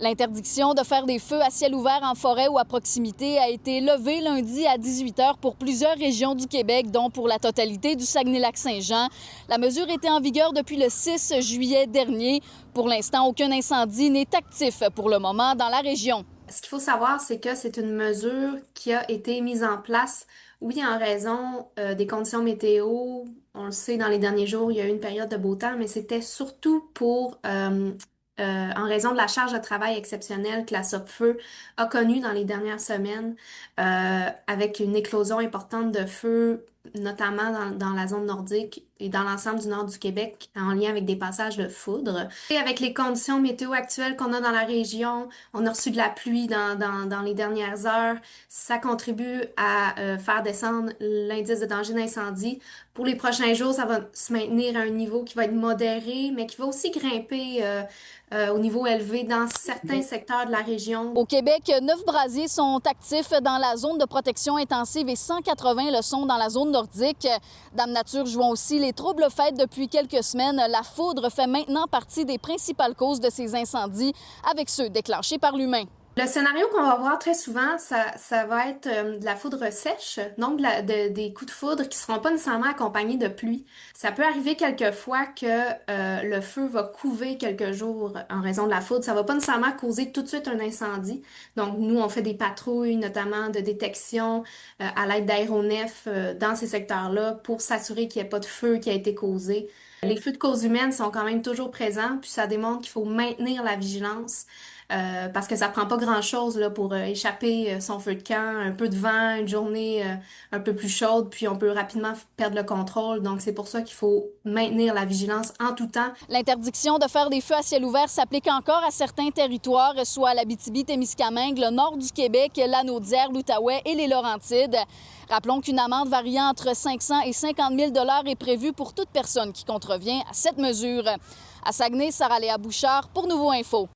L'interdiction de faire des feux à ciel ouvert en forêt ou à proximité a été levée lundi à 18 h pour plusieurs régions du Québec, dont pour la totalité du Saguenay-Lac-Saint-Jean. La mesure était en vigueur depuis le 6 juillet dernier. Pour l'instant, aucun incendie n'est actif pour le moment dans la région. Ce qu'il faut savoir, c'est que c'est une mesure qui a été mise en place, oui, en raison des conditions météo. On le sait, dans les derniers jours, il y a eu une période de beau temps, mais c'était surtout en raison de la charge de travail exceptionnelle que la Sopfeu a connue dans les dernières semaines, avec une éclosion importante de feux, notamment dans la zone nordique et dans l'ensemble du nord du Québec, en lien avec des passages de foudre. Et avec les conditions météo actuelles qu'on a dans la région, on a reçu de la pluie dans les dernières heures. Ça contribue à faire descendre l'indice de danger d'incendie. Pour les prochains jours, ça va se maintenir à un niveau qui va être modéré, mais qui va aussi grimper au niveau élevé dans certains secteurs de la région. Au Québec, 9 brasiers sont actifs dans la zone de protection intensive et 180 le sont dans la zone nordique. Dame Nature jouant aussi les troubles faits depuis quelques semaines. La foudre fait maintenant partie des principales causes de ces incendies, avec ceux déclenchés par l'humain. Le scénario qu'on va voir très souvent, ça va être de la foudre sèche, donc des coups de foudre qui seront pas nécessairement accompagnés de pluie. Ça peut arriver quelquefois que le feu va couver quelques jours en raison de la foudre. Ça va pas nécessairement causer tout de suite un incendie. Donc nous, on fait des patrouilles, notamment de détection à l'aide d'aéronefs dans ces secteurs-là pour s'assurer qu'il n'y ait pas de feu qui a été causé. Les feux de cause humaine sont quand même toujours présents, puis ça démontre qu'il faut maintenir la vigilance. Parce que ça prend pas grand-chose là, pour échapper son feu de camp, un peu de vent, une journée un peu plus chaude, puis on peut rapidement perdre le contrôle. Donc c'est pour ça qu'il faut maintenir la vigilance en tout temps. L'interdiction de faire des feux à ciel ouvert s'applique encore à certains territoires, soit l'Abitibi-Témiscamingue, le nord du Québec, la Naudière, l'Outaouais et les Laurentides. Rappelons qu'une amende variant entre 500 et 50 000 $ est prévue pour toute personne qui contrevient à cette mesure. À Saguenay, Sarah-Léa Bouchard pour Nouveau Info.